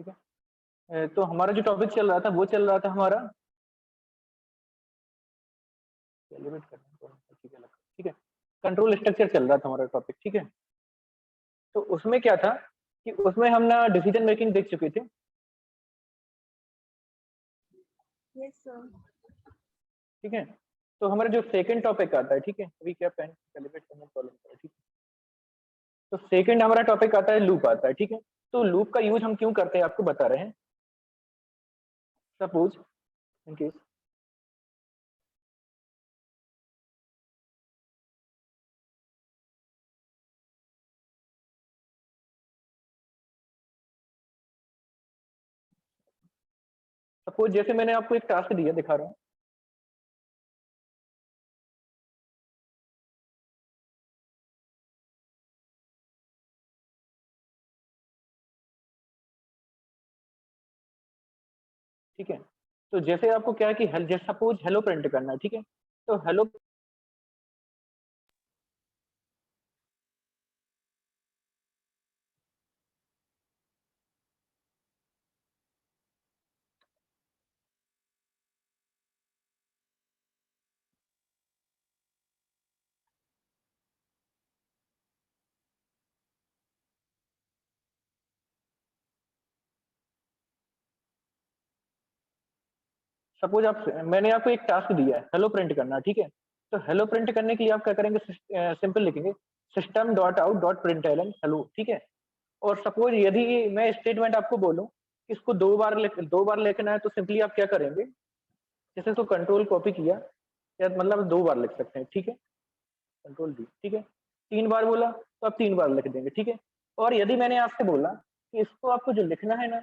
ठीक है। तो हमारा जो टॉपिक चल रहा था वो चल रहा था हमारा सेलिब्रेट करना, ठीक है, ठीक है, कंट्रोल स्ट्रक्चर चल रहा था हमारा टॉपिक, ठीक है। तो उसमें क्या था कि उसमें हम ना डिसीजन मेकिंग देख चुके थे। Yes sir. ठीक है, तो हमारा जो सेकंड टॉपिक आता है, ठीक है, अभी क्या पेन सेलिब्रेट करने प्रॉब्लम कर, ठीक है। तो सेकंड हमारा टॉपिक आता है लूप आता है, ठीक है। तो लूप का यूज हम क्यों करते हैं आपको बता रहे हैं। सपोज इन केस सपोज जैसे मैंने आपको एक टास्क दिया, दिखा रहा हूँ। ठीक है, तो जैसे आपको क्या है कि जैसे सपोज हेलो प्रिंट करना है, ठीक है। तो हेलो सपोज आप मैंने आपको एक टास्क दिया है हेलो प्रिंट करना, ठीक है। तो हेलो प्रिंट करने के लिए आप क्या करेंगे, सिंपल लिखेंगे system dot out dot println hello, ठीक है। और सपोज यदि मैं स्टेटमेंट आपको बोलूं इसको दो बार लिखना है, तो सिंपली आप क्या करेंगे, जैसे तो कंट्रोल कॉपी किया या मतलब दो बार लिख सकते हैं, ठीक है, कंट्रोल डी, ठीक है। तीन बार बोला तो आप तीन बार लिख देंगे, ठीक है। और यदि मैंने आपसे बोला कि इसको आपको जो लिखना है ना,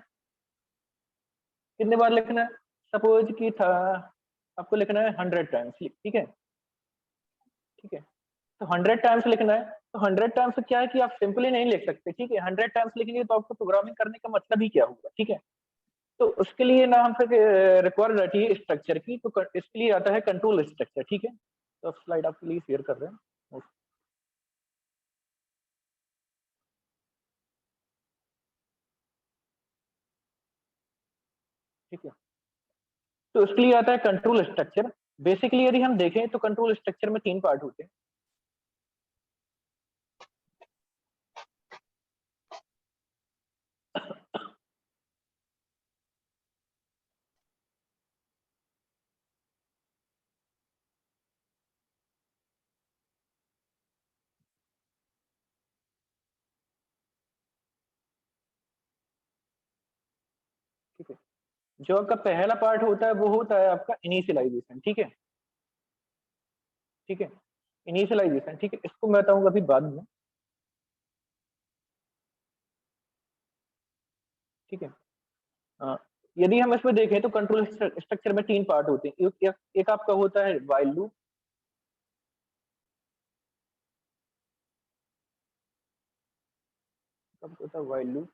कितने बार लिखना है, सपोज कि था आपको लिखना है 100 टाइम्स, ठीक है, ठीक है। तो 100 टाइम्स लिखना है, तो 100 टाइम्स क्या है कि आप सिंपली नहीं लिख सकते, ठीक है। 100 टाइम्स लिखेंगे तो आपको प्रोग्रामिंग करने का मतलब ही क्या होगा, ठीक है। तो उसके लिए ना हम फिर रिक्वायर्ड रहती है स्ट्रक्चर की, तो इसके लिए आता है कंट्रोल स्ट्रक्चर, ठीक है। तो स्लाइड आपके लिए शेयर कर रहे हैं, ठीक है। तो इसके लिए आता है कंट्रोल स्ट्रक्चर। बेसिकली यदि हम देखें तो कंट्रोल स्ट्रक्चर में तीन पार्ट होते हैं। ठीक है, जो आपका पहला पार्ट होता है वो होता है आपका इनिशियलाइजेशन, ठीक है, ठीक है, इनिशियलाइजेशन, ठीक है। इसको मैं बताऊंगा अभी बाद में, ठीक है। यदि हम इसमें देखें तो कंट्रोल स्ट्रक्चर में तीन पार्ट होते हैं। एक आपका होता है व्हाइल लूप, होता है व्हाइल लूप,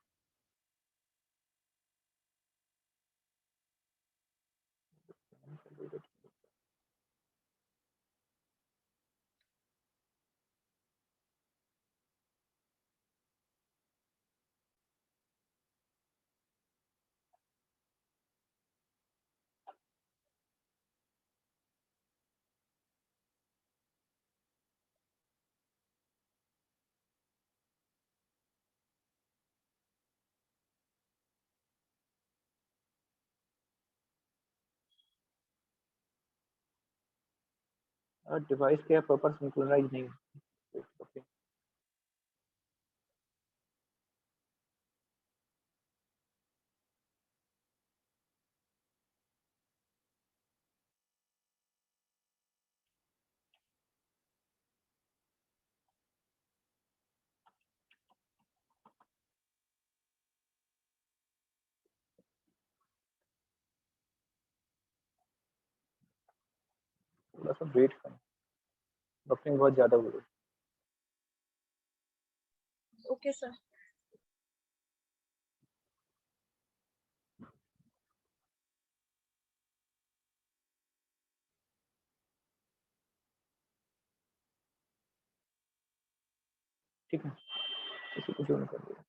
और डिवाइस के प्रॉपर सिंक्रोनाइज नहीं होते। थोड़ा सा वेट करें, बफरिंग बहुत ज्यादा हो रही है। Okay sir. ठीक है, किसी को ज्वाइन कर दिया।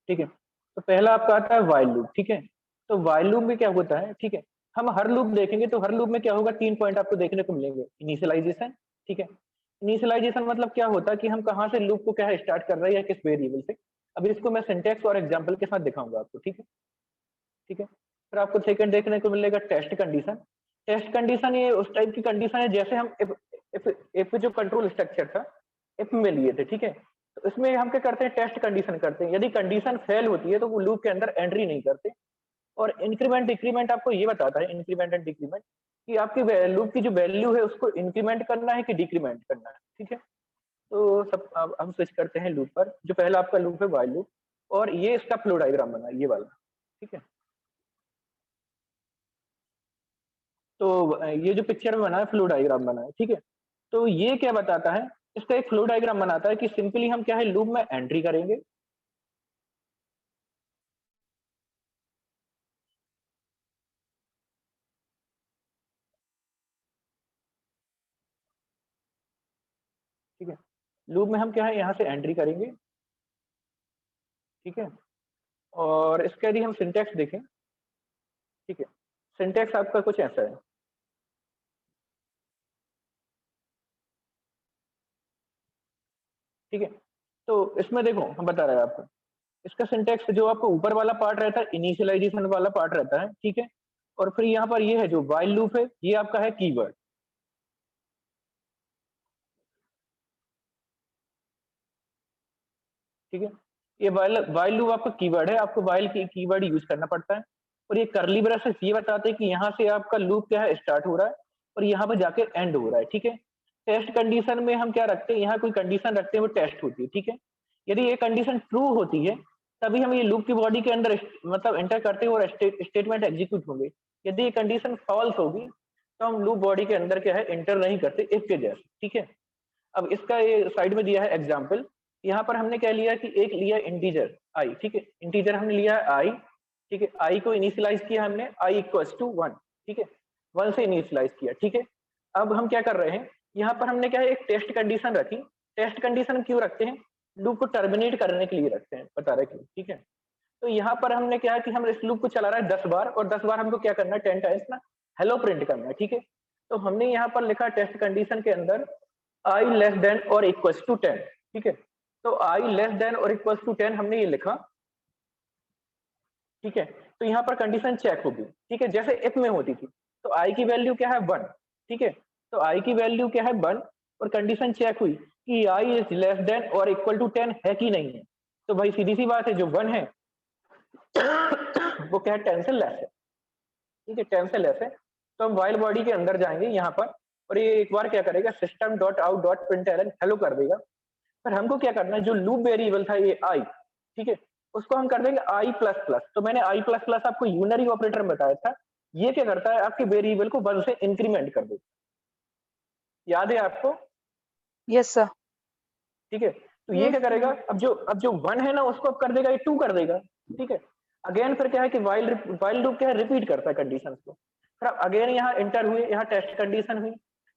ठीक है। तो पहला आपका आता है वाइल लूप, ठीक है। तो वाइल लूप में क्या होता है, ठीक है, हम हर लूप देखेंगे तो हर लूप में क्या होगा, 3 पॉइंट आपको देखने को मिलेंगे। इनिशियलाइजेशन, ठीक है। इनिशियलाइजेशन मतलब क्या होता है कि हम कहाँ से लूप को क्या है स्टार्ट कर रहे हैं या किस वेरिएबल से। अभी इसको मैं सिंटेक्स और एग्जांपल के साथ दिखाऊंगा आपको, ठीक है। ठीक है, फिर आपको सेकंड देखने को मिलेगा टेस्ट कंडीशन। टेस्ट कंडीशन ये उस टाइप की कंडीशन है जैसे हम इफ जो कंट्रोल स्ट्रक्चर था इफ में लिए थे, ठीक है। तो इसमें हम क्या करते हैं, टेस्ट कंडीशन करते हैं। यदि कंडीशन फेल होती है तो वो लूप के अंदर एंट्री नहीं करते। और इंक्रीमेंट डिक्रीमेंट आपको ये बताता है, इंक्रीमेंट एंड डिक्रीमेंट, कि आपकी लूप की जो वैल्यू है उसको इंक्रीमेंट करना है कि डिक्रीमेंट करना है, ठीक है। तो सब अब हम स्विच करते हैं लूप पर। जो पहला आपका लूप है वाइल लूप, और ये इसका फ्लो डायग्राम बना है, ये वाला, ठीक है। तो ये जो पिक्चर में बना है फ्लो डायग्राम बना है, ठीक है। तो ये क्या बताता है, इसका एक फ्लो डायग्राम बनाता है कि सिंपली हम क्या है लूप में एंट्री करेंगे, ठीक है। लूप में हम क्या है यहाँ से एंट्री करेंगे, ठीक है। और इसका यदि हम सिंटेक्स देखें, ठीक है, सिंटेक्स आपका कुछ ऐसा है, ठीक है। तो इसमें देखो हम बता रहे हैं आपको, इसका सिंटेक्स जो आपको ऊपर वाला पार्ट रहता है इनिशियलाइजेशन वाला पार्ट रहता है, ठीक है। और फिर यहाँ पर ये है जो वाइल लूप है, ये आपका है कीवर्ड, ठीक है। ये वाइल लूप आपका कीवर्ड है, आपको वाइल की कीवर्ड यूज करना पड़ता है। और ये करली ब्रेसेस ये बताते हैं कि यहाँ से आपका लूप क्या है स्टार्ट हो रहा है और यहाँ पर जाके एंड हो रहा है, ठीक है। टेस्ट कंडीशन में हम क्या रखते हैं, यहाँ कोई कंडीशन रखते हैं वो टेस्ट होती है, ठीक है। यदि ये कंडीशन ट्रू होती है तभी हम ये लूप की बॉडी के अंदर मतलब एंटर करते हैं और स्टेटमेंट एग्जीक्यूट होंगे। यदि ये कंडीशन फॉल्स होगी तो हम लूप बॉडी के अंदर क्या है एंटर नहीं करते, इफ के जैसे, ठीक है। अब इसका ये साइड में दिया है एग्जाम्पल। यहाँ पर हमने क्या लिया कि एक लिया इंटीजर आई, ठीक है। इंटीजर हमने लिया है आई, ठीक है। आई को इनिशियलाइज किया हमने, आई इक्वल्स टू 1, ठीक है। 1 से इनिशियलाइज किया, ठीक है। अब हम क्या कर रहे हैं, यहाँ पर हमने क्या है एक टेस्ट कंडीशन रखी। टेस्ट कंडीशन क्यों रखते हैं, लूप को टर्मिनेट करने के लिए रखते हैं, बता रहे क्यों, ठीक है। तो यहाँ पर हमने क्या है कि हम इस लूप को चला रहा है 10 बार, और 10 बार हमको क्या करना है, 10 टाइम्स ना हेलो प्रिंट करना है, ठीक है। तो हमने यहाँ पर लिखा टेस्ट कंडीशन के अंदर आई लेस देन और इक्वल्स टू 10, ठीक है। तो आई लेस देन और इक्वल्स टू 10 हमने ये लिखा, ठीक है। तो यहाँ पर कंडीशन चेक होगी, ठीक है, जैसे इफ में होती थी। तो आई की वैल्यू क्या है 1, ठीक है। तो आई की वैल्यू क्या है 1, और कंडीशन चेक हुई कि आई इज लेस देन और इक्वल टू 10 है कि नहीं है। तो भाई सीधी सी बात है, जो 1 है वो क्या है 10 से लेस है, ठीक है, 10 से लेस है। तो हम वाइल बॉडी के अंदर जाएंगे यहाँ पर, और ये एक बार क्या करेगा, system dot out dot println hello कर देगा। पर हमको क्या करना है, जो लूप वेरिएबल था ये आई, ठीक है, उसको हम कर देंगे आई प्लस प्लस। तो मैंने आई प्लस प्लस आपको यूनरी ऑपरेटर में बताया था। ये क्या करता है, आपके वेरिएबल को 1 से इंक्रीमेंट कर देता है, याद है आपको, यस सर। ठीक है। तो ये यस क्या करेगा, सर। अब जो 1 है ना उसको अब कर देगा, ये 2 कर देगा, ठीक है। अगेन फिर क्या है कि वाइल लूप क्या है रिपीट करता है कंडीशन को। फिर अगेन यहाँ इंटर हुए, यहाँ टेस्ट कंडीशन हुई।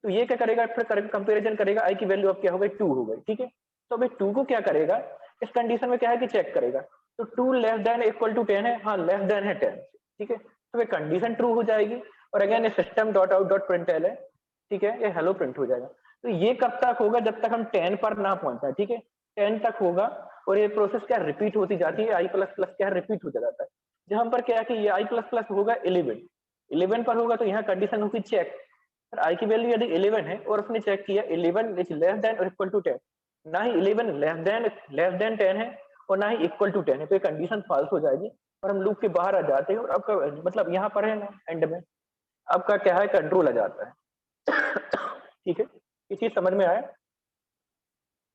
तो ये क्या करेगा, फिर कंपेरिजन करेगा, आई की वैल्यू अब क्या हो गई 2 हो गई, ठीक है। तो अभी 2 को क्या करेगा, इस कंडीशन में क्या है कि चेक करेगा। तो 2 लेस देन इक्वल टू 10 है, हाँ लेस देन है 10, ठीक है। तो ये कंडीशन ट्रू हो जाएगी, और अगेन ये सिस्टम डॉट आउट डॉट प्रिंटल है, ठीक है, ये हेलो प्रिंट हो जाएगा। तो ये कब तक होगा, जब तक हम 10 पर ना पहुंचा, ठीक है। 10 तक होगा, और ये प्रोसेस क्या रिपीट होती जाती है, आई प्लस प्लस क्या रिपीट होता जाता है। जहां पर क्या है कि ये आई प्लस प्लस होगा 11, 11 पर होगा तो यहाँ कंडीशन होगी चेक। पर आई की वैल्यू यदि 11 है और उसने चेक किया 11 इज लेस देन और इक्वल टू 10, ना ही 11 लेस देन 10 है और ना ही इक्वल टू 10 है, तो ये कंडीशन फॉल्स हो जाएगी और हम लूप के बाहर आ जाते हैं। और आपका मतलब यहाँ पर है ना एंड में आपका क्या है कंट्रोल आ जाता है। ठीक है, ये चीज समझ में आया।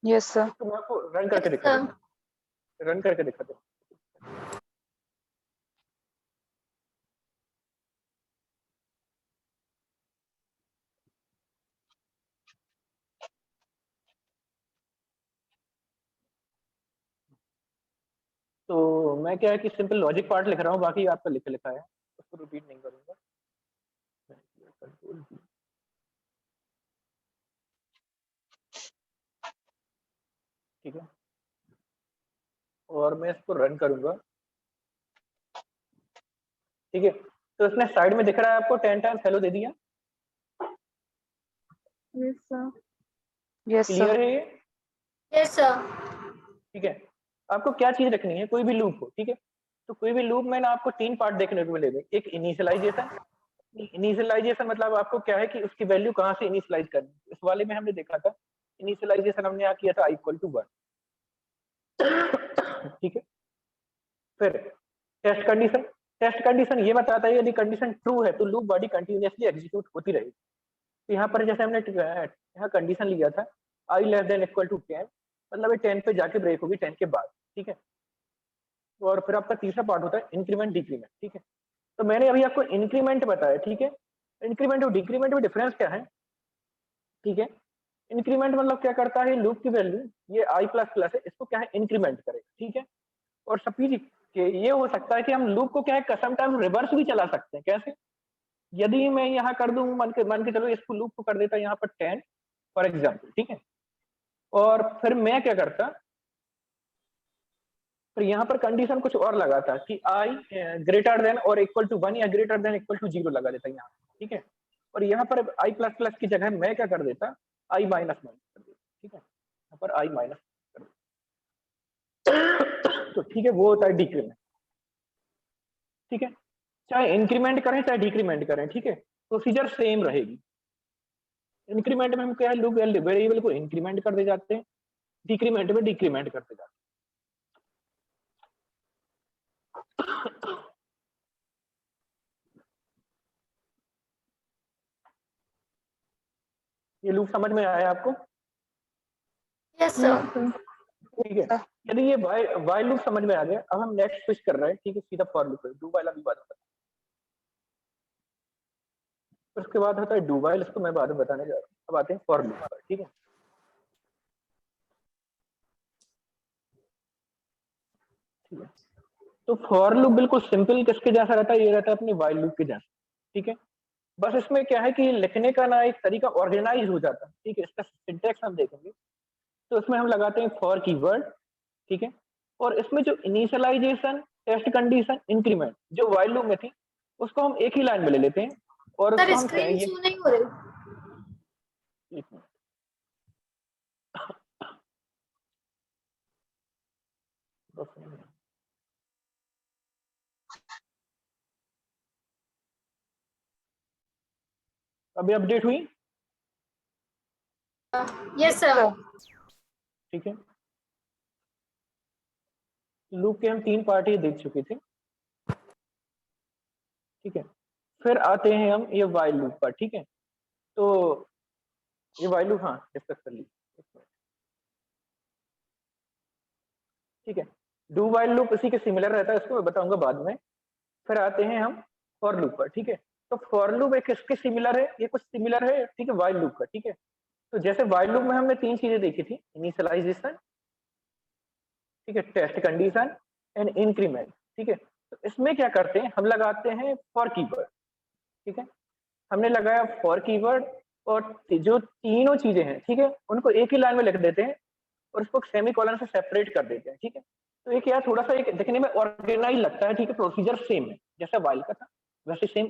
Yes sir. इसको मैं आपको रन करके यस दिखा सर। देता हूँ, रन करके दिखा देता हूँ। तो मैं क्या है कि सिंपल लॉजिक पार्ट लिख रहा हूँ, बाकी आपका लिखा लिखा है, उसको रिपीट नहीं करूंगा। कंट्रोल, ठीक है। और मैं इसको रन करूंगा, ठीक है। तो इसने साइड में दिख रहा है आपको 10 टाइम्स हेलो दे दिया। Yes, sir. Yes, sir. Clear है ये? Yes, sir. ठीक है। आपको क्या चीज रखनी है, कोई भी लूप हो, ठीक है। तो कोई भी लूप में ना आपको 3 पार्ट देखने को मिलेंगे। एक इनिशियलाइजेशन, इनिशियलाइजेशन मतलब आपको क्या है कि उसकी वैल्यू कहाँ से इनिशियलाइज करनी है। इस वाले में हमने देखा था इनिशियलाइजेशन हमने यहाँ किया था i इक्वल टू 1, ठीक है। फिर टेस्ट कंडीशन, टेस्ट कंडीशन ये बताता है यदि कंडीशन ट्रू है तो लूप बॉडी कंटिन्यूअसली एग्जीक्यूट होती रहेगी। तो यहाँ पर जैसे हमने यहाँ कंडीशन लिया था i less than equal to 10, मतलब ये 10 पे जाके ब्रेक होगी 10 के बाद, ठीक है। और फिर आपका तीसरा पार्ट होता है इंक्रीमेंट डिक्रीमेंट, ठीक है। तो मैंने अभी आपको इंक्रीमेंट बताया, ठीक है। इंक्रीमेंट और डिक्रीमेंट में डिफरेंस क्या है, ठीक है। इंक्रीमेंट मतलब क्या करता है, लूप की वैल्यू ये i प्लस प्लस है, इसको क्या है इंक्रीमेंट करेगा, ठीक है। और सपोज कि ये हो सकता है कि हम लूप को क्या है समटाइम रिवर्स भी चला सकते हैं। कैसे? यदि मैं यहाँ कर दूं मन के चलो इसको लूप को कर देता यहाँ पर 10 फॉर एग्जाम्पल, ठीक है। और फिर मैं क्या करता, फिर यहाँ पर कंडीशन कुछ और लगाता कि i ग्रेटर देन और इक्वल टू 1 या ग्रेटर देन इक्वल टू 0 लगा देता यहाँ, ठीक है। और यहाँ पर i प्लस प्लस की जगह मैं क्या कर देता, i माइनस कर देता, ठीक है। यहाँ पर i माइनस कर देता। तो ठीक है, वो होता है डिक्रीमेंट, ठीक है। चाहे इंक्रीमेंट करें चाहे डिक्रीमेंट करें, ठीक है, प्रोसीजर सेम रहेगी। इंक्रीमेंट में हम क्या है लूप वेरिएबल को इंक्रीमेंट कर दे जाते हैं, डिक्रीमेंट में डिक्रीमेंट करते जाते हैं। ये लूप समझ में आया आपको? Yes, sir. Yes, sir. ठीक है। sir. यदि ये वाइल लूप समझ में आ गया, अब हम नेक्स्ट स्विच कर रहे हैं, ठीक है, सीधा फॉर लूप है। डू वाइल अभी बात होता है, उसके बाद होता है डू वाइल, इसको मैं बाद में बताने जा रहा हूँ। अब आते हैं फॉर लूप पर, ठीक है। ठीक है, तो फॉर लूप बिल्कुल सिंपल किसके जैसा रहता है, ये रहता है अपने वाइल लूप के जैसा, ठीक है। बस इसमें क्या है कि लिखने का ना एक तरीका ऑर्गेनाइज हो जाता है, ठीक है। इसका सिंटेक्स हम देखेंगे, तो इसमें हम लगाते हैं फॉर कीवर्ड, ठीक है। और इसमें जो इनिशियलाइजेशन, टेस्ट कंडीशन, इंक्रीमेंट जो वाइल लूप में थी, उसको हम एक ही लाइन में ले लेते हैं और सर उसको हम स्क्रीन ये शो नहीं हो रही। एक मिनट, बस एक मिनट। अभी अपडेट हुई? Yes, sir. Sir. ठीक है, लूप के हम 3 पार्ट ही देख चुके थे, ठीक है। फिर आते हैं हम ये वाइल लूप पर, ठीक है। तो ये वाइल लूप हाँ डिस्कस कर ली, ठीक है। डू वाइल लूप इसी के सिमिलर रहता है, इसको मैं बताऊंगा बाद में। फिर आते हैं हम फॉर लूप पर, ठीक है। तो फॉर लूप एक किसके सिमिलर है, ये कुछ सिमिलर है, ठीक है, वाइल लूप का, ठीक है। तो जैसे वाइल लूप में हमने 3 चीजें देखी थी, इनिशियलाइजेशन, ठीक है, टेस्ट कंडीशन एंड इंक्रीमेंट, ठीक है। तो इसमें क्या करते हैं, हम लगाते हैं फॉर कीवर्ड, ठीक है। हमने लगाया फॉर कीवर्ड और जो तीनों चीजें हैं, ठीक है, उनको एक ही लाइन में लिख देते हैं और उसको सेमी कॉलन से सेपरेट कर देते हैं, ठीक है। तो एक यार थोड़ा सा एक दिखने में ऑर्गेनाइज लगता है, ठीक है। प्रोसीजर सेम है, जैसा वाइल का था वैसे सेम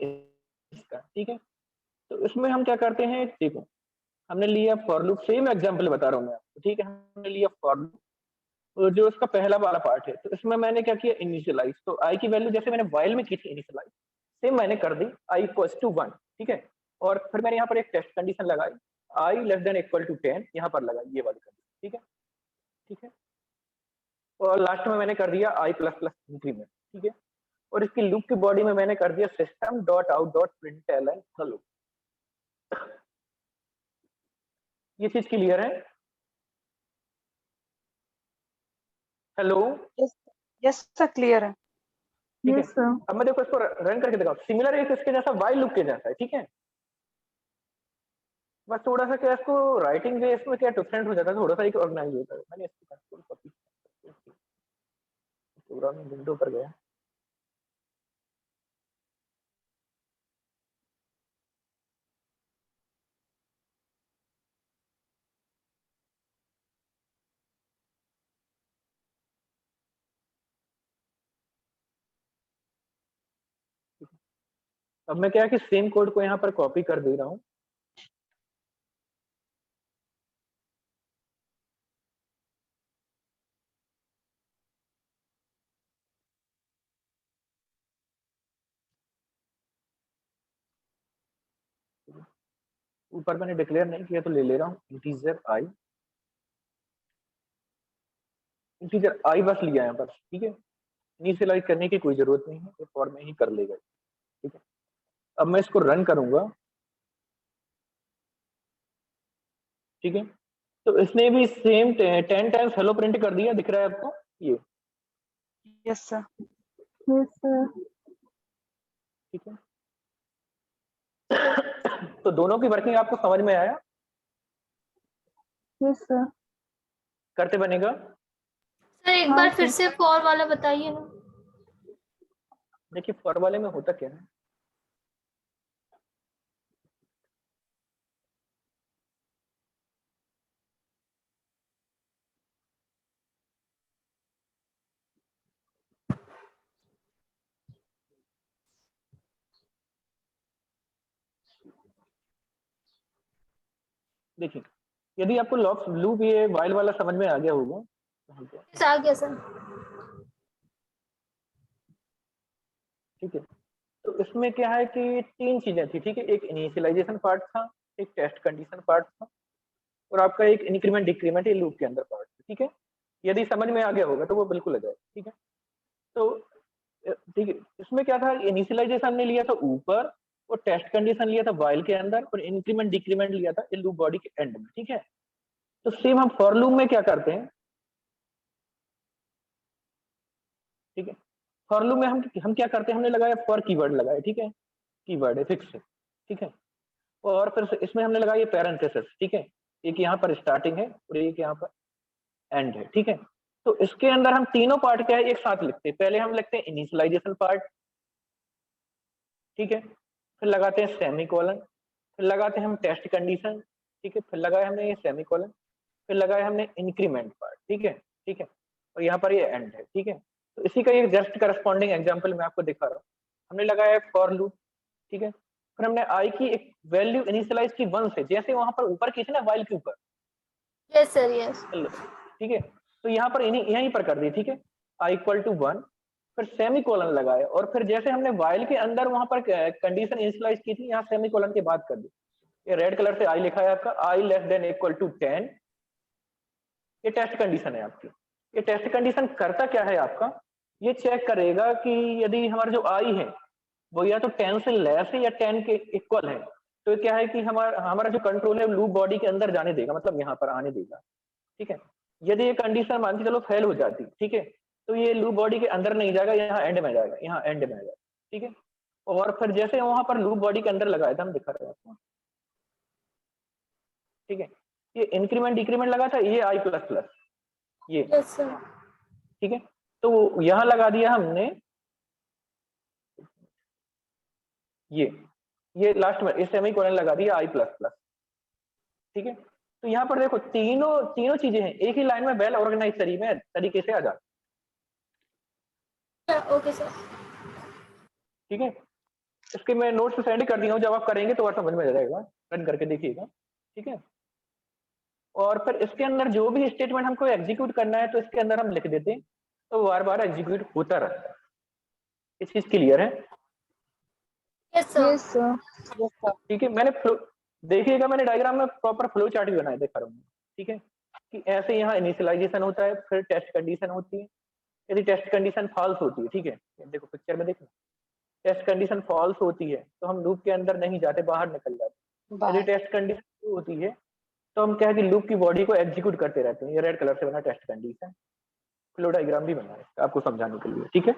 इसका, ठीक है। तो इसमें हम क्या करते हैं, देखो हमने लिया फॉर लूप, सेम एग्जांपल बता रहा हूँ मैं आपको, ठीक है। हमने लिया फॉर लूप, जो उसका पहला वाला पार्ट है, तो इसमें मैंने क्या किया, इनिशियलाइज। तो आई की वैल्यू जैसे मैंने वाइल में की थी इनिशियलाइज, सेम मैंने कर दी आई इक्वल टू 1, ठीक है। और फिर मैंने यहाँ पर एक टेस्ट कंडीशन लगाई, आई लेस देन इक्वल टू 10, यहाँ पर लगाई ये वाली कंडीशन, ठीक है, ठीक है। और लास्ट में मैंने कर दिया आई प्लस प्लस इंक्रीमेंट, ठीक है। और इसकी लूप की बॉडी में मैंने कर दिया system dot out dot println hello. ये चीज क्लियर है? Hello? Yes. Yes, sir. Clear है. ठीक है। Yes, sir. अब मैं देखो इसको रन करके दिखाऊं, सिमिलर है इसके जैसा, वाइल लूप के जैसा है, ठीक है। बस थोड़ा सा क्या इसको राइटिंग वे इसमें क्या डिफरेंट हो जाता है, थोड़ा सा एक ऑर्गेनाइज होता है। मैंने इसको कंट्रोल कॉपी प्रोग्रामिंग विंडो पर गया, अब मैं क्या है कि सेम कोड को यहाँ पर कॉपी कर दे रहा हूँ। ऊपर मैंने डिक्लेयर नहीं किया तो ले ले रहा हूँ इंटीजर आई, इंटीजर आई बस लिया है बस, ठीक है। इनिशियलाइज करने की कोई जरूरत नहीं है, ये फॉर में ही कर लेगा, ठीक है। अब मैं इसको रन करूंगा, ठीक है। तो इसने भी सेम 10 टाइम्स हेलो प्रिंट कर दिया, दिख रहा है आपको ये, Yes, sir. Yes, sir. ठीक है। तो दोनों की वर्किंग आपको समझ में आया? Yes, sir. करते बनेगा। सर एक बार फिर से फॉर वाला बताइए ना। देखिए फॉर वाले में होता क्या है, देखिए यदि आपको लूप ये वाइल वाला समझ में आ गया होगा तो आ गया सर। ठीक है। तो इसमें क्या है कि 3 चीजें थी, ठीक है। एक इनिशियलाइजेशन पार्ट था, एक टेस्ट कंडीशन पार्ट था, और आपका एक इंक्रीमेंट डिक्रीमेंट ये लूप के अंदर पार्ट, ठीक है। यदि समझ में आ गया होगा तो वो बिल्कुल आ जाए, ठीक है। तो ठीक है, इसमें क्या था, इनिशियलाइजेशन ने लिया था ऊपर, और टेस्ट कंडीशन लिया था वाइल के अंदर, और इंक्रीमेंट डिक्रीमेंट लिया था लूप बॉडी के एंड में, ठीक है। तो सेम हम फॉर लूप में क्या करते हैं, ठीक है। फॉर लूप में हम क्या करते हैं, हमने लगाया फॉर कीवर्ड लगाया, ठीक है। कीवर्ड है फिक्स है, ठीक है। और फिर इसमें हमने लगाया पैरेंथेसिस, ठीक है। एक यहाँ पर स्टार्टिंग है और एक यहाँ पर एंड है, ठीक है। तो इसके अंदर हम तीनों पार्ट क्या है एक साथ लिखते हैं। पहले हम लिखते हैं इनिशियलाइजेशन पार्ट, ठीक है। फिर लगाते हैं सेमी कॉलन, फिर लगाते हैं हम टेस्ट कंडीशन, ठीक है। फिर लगाया हमने ये सेमी कॉलन, फिर लगाया हमने इंक्रीमेंट पार्ट, ठीक है, ठीक है। और यहाँ पर ये एंड है, ठीक है। तो इसी का एक जस्ट करस्पॉन्डिंग एग्जाम्पल मैं आपको दिखा रहा हूँ। हमने लगाया फॉर लूप, ठीक है। फिर हमने आई की एक वैल्यू इनिशियलाइज की 1 से, जैसे वहां पर ऊपर की थी ना वाइल के ऊपर, यस सर यस। ठीक है। तो यहाँ पर यहीं पर कर दी, ठीक है। आई इक्वल टू 1, फिर सेमी कॉलन लगाए, और फिर जैसे हमने वाइल के अंदर वहां पर कंडीशन इनिशियलाइज की थी, यहाँ सेमी कॉलन के बाद कर दी। ये रेड कलर से आई लिखा है आपका, आई लेस देन इक्वल टू 10, ये टेस्ट कंडीशन है आपकी। ये टेस्ट कंडीशन करता क्या है आपका, ये चेक करेगा कि यदि हमारा जो आई है वो या तो 10 से लेस है या 10 के इक्वल है, तो क्या है कि हमारा जो कंट्रोल है लूप बॉडी के अंदर जाने देगा, मतलब यहाँ पर आने देगा, ठीक है। यदि ये कंडीशन मान के चलो फेल हो जाती, ठीक है, तो ये लूप बॉडी के अंदर नहीं जाएगा, यहाँ एंड में जाएगा, यहाँ एंड में आएगा, ठीक है। और फिर जैसे वहां पर लूप बॉडी के अंदर लगाया था, हम दिखा रहे हैं आपको, ठीक है। ये इंक्रीमेंट डिक्रीमेंट लगा था, ये आई प्लस प्लस, ये यस सर। ठीक है। तो यहाँ लगा दिया हमने ये लास्ट में इस सेमी कोलन लगा दिया आई प्लस प्लस, ठीक है। तो यहाँ पर देखो तीनों चीजें हैं एक ही लाइन में वेल ऑर्गेनाइज तरीके से आ जाती, ओके सर। ठीक है। इसके मैं नोट्स सेंड कर दिया हूँ, जब आप करेंगे तो और समझ में आ जाएगा, रन करके देखिएगा, ठीक है। और फिर इसके अंदर जो भी स्टेटमेंट हमको एग्जीक्यूट करना है तो इसके अंदर हम लिख देते हैं, तो बार बार एग्जीक्यूट होता रहता है। इस चीज क्लियर है? Yes sir. ठीक है। देखिएगा मैंने डायग्राम में प्रॉपर फ्लो चार्ट भी बनाया, दिखा रहा हूँ, ठीक है। कि ऐसे यहाँ इनिशियलाइजेशन होता है, फिर टेस्ट कंडीशन होती है। यदि टेस्ट कंडीशन फॉल्स होती है, ठीक है, देखो पिक्चर में देखो, टेस्ट कंडीशन फॉल्स होती है तो हम लूप के अंदर नहीं जाते, बाहर निकल जाते। यदि टेस्ट कंडीशन ट्रू होती है तो हम क्या है कि लूप की बॉडी को एग्जीक्यूट करते रहते हैं। ये रेड कलर से बना टेस्ट कंडीशन, फ्लो डायग्राम भी बना है आपको समझाने के लिए, ठीक है।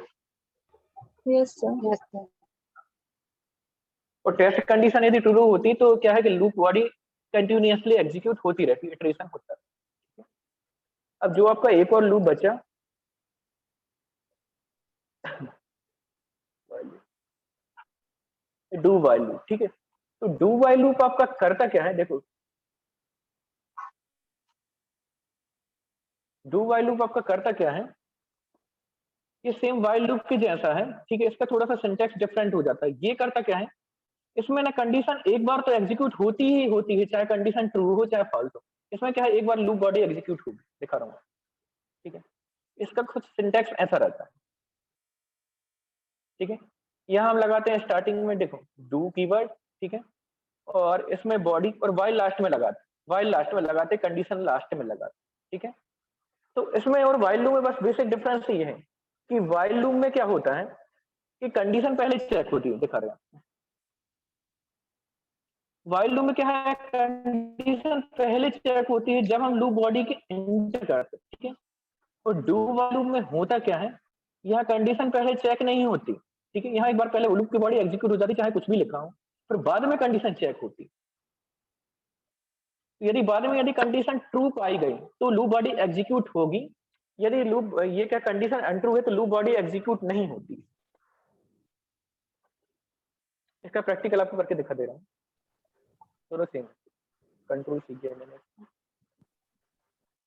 Yes sir. और टेस्ट कंडीशन यदि ट्रू होती तो क्या है कि लूप बॉडी कंटिन्यूअसली एग्जीक्यूट होती रहती, इटरेशन होता है। अब जो आपका एक और लूप बचा, डू वाइल लूप, ठीक है। तो डू वाइल लूप आपका करता क्या है, देखो डू वाइल लूप आपका करता क्या है, ये सेम वाइल लूप के जैसा है, ठीक है। इसका थोड़ा सा सिंटैक्स डिफरेंट हो जाता है। ये करता क्या है इसमें ना कंडीशन एक बार तो एग्जीक्यूट होती ही होती है, चाहे कंडीशन ट्रू हो चाहे फॉल्स हो। इसमें क्या है, एक बार लूप बॉडी एग्जीक्यूट होगी, दिखा रहा हूँ, ठीक है। इसका कुछ सिंटैक्स ऐसा रहता है, ठीक है। यहाँ हम लगाते हैं स्टार्टिंग में, देखो डू कीवर्ड, ठीक है, और इसमें बॉडी और वाइल लास्ट में लगाते, वाइल लास्ट में लगाते, कंडीशन लास्ट में लगाते, ठीक है। तो इसमें और वाइल लूप में बस बेसिक डिफरेंस ये है कि वाइल लूप में क्या होता है कि कंडीशन पहले चेक होती है, दिखा रहे हैं। वाइल लूप में क्या है, कंडीशन पहले चेक होती है जब हम लूप बॉडी के एंटर करते हैं, ठीक है। और डू वाइल लूप में होता क्या है, यहाँ कंडीशन पहले चेक नहीं होती, ठीक है। यहाँ एक बार पहले लूप की बॉडी एग्जीक्यूट हो जाती, चाहे कुछ भी लिखा हो, फिर बाद में कंडीशन चेक होती। यदि बाद में यदि कंडीशन ट्रू पाई गई तो लूप बॉडी एग्जीक्यूट होगी, यदि लूप ये क्या कंडीशन अनट्रू है तो लूप बॉडी एग्जीक्यूट नहीं होती। इसका प्रैक्टिकल आपको करके दिखा दे रहा हूँ, दोनों सेम। कंट्रोल सी किया मैंने,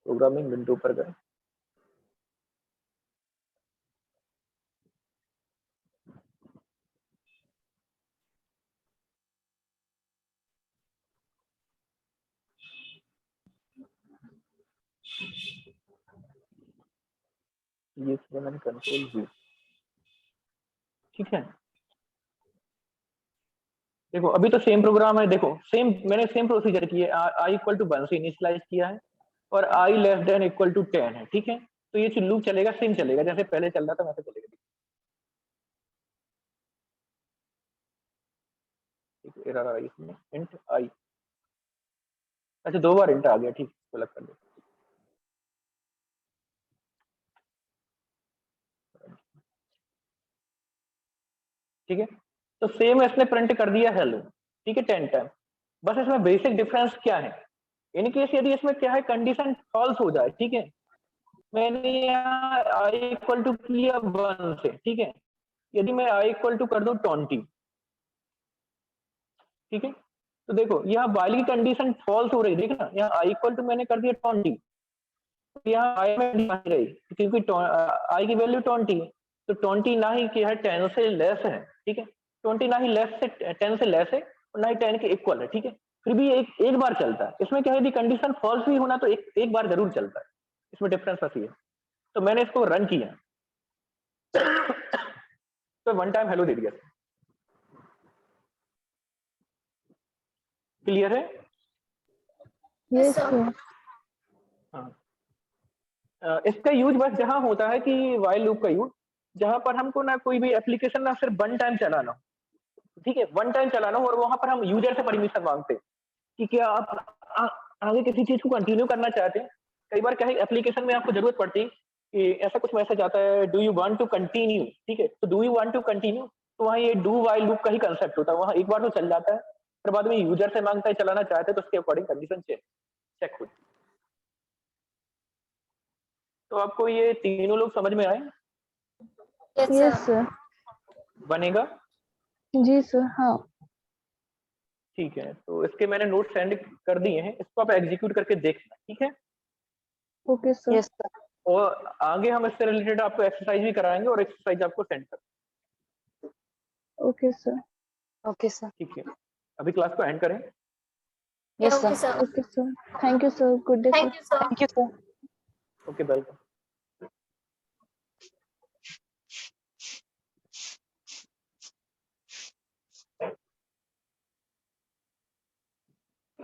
प्रोग्रामिंग विंडो पर गए, ये मैंने कंट्रोल वी, ठीक है। देखो अभी तो सेम प्रोग्राम है, देखो सेम मैंने सेम प्रोसीजर किया है, आई इक्वल टू 1 से इनिशियलाइज किया है और आई लेस देन इक्वल टू 10 है, ठीक है। तो ये लूप चलेगा, सेम चलेगा जैसे पहले चल रहा था वैसे चलेगा। एरर आ रही इसमें, इंट आई, अच्छा 2 बार इंट आ गया, ठीक, इसको अलग कर दो, ठीक है। तो सेम इसने प्रिंट कर दिया हेलो, ठीक है, 10 टाइम। बस इसमें बेसिक डिफरेंस क्या है, इन केस यदि इसमें क्या है कंडीशन फॉल्स हो जाए, ठीक है, मैंने यहाँ आई इक्वल टू किया 1 से, ठीक है, यदि मैं आई इक्वल टू कर दूं 20, ठीक है, तो देखो यहाँ वाइल की कंडीशन फॉल्स हो रही, देखना यहाँ आई इक्वल टू मैंने कर दिया 20, यहाँ आई में रही क्योंकि आई की वैल्यू 20 है, तो 20 ना ही क्या है 10 से लेस है, ठीक है, 20 ना ही लेस से 10 से लेस है और ना ही 10 के इक्वल है, ठीक है। फिर भी एक बार चलता है, इसमें क्या है यदि कंडीशन फॉल्स भी होना तो एक बार जरूर चलता है, इसमें डिफरेंस बस ये है। तो मैंने इसको रन किया तो 1 टाइम हेलो दे दिया, क्लियर है? Yes sir. हाँ, इसका यूज बस जहां होता है कि वाइल लूप का यूज जहां पर हमको ना कोई भी एप्लीकेशन ना सिर्फ 1 टाइम चलाना हो, ठीक है, 1 टाइम चलाना हो और वहां पर हम यूजर से परमिशन मांगते हैं कि क्या आप आगे किसी चीज को कंटिन्यू करना चाहते हैं। कई बार क्या है एप्लीकेशन में आपको जरूरत पड़ती है कि ऐसा कुछ मैसेज आता है, do you want to continue, ठीक है, तो do you want to continue, तो वहाँ ये डू वाइल लूप का ही कंसेप्ट होता है, वहाँ एक बार तो चल जाता है, फिर बाद में यूजर से मांगता है चलाना चाहते हैं तो उसके अकॉर्डिंग कंडीशन चेक होती है। तो आपको ये तीनों लोग समझ में आए? Yes sir. बनेगा? जी सर। हाँ। ठीक है, तो इसके मैंने नोट सेंड कर दिए हैं, इसको आप एग्जीक्यूट करके देखना, ठीक है। Okay sir. Yes sir. और आगे हम इससे रिलेटेड आपको एक्सरसाइज भी कराएंगे और एक्सरसाइज आपको सेंड कर, ओके सर। Okay sir. ठीक है। अभी क्लास को एंड करें। Yes okay sir. Sir. Okay sir. Thank you sir. Good day sir. Thank you sir. Thank you sir. Okay, welcome.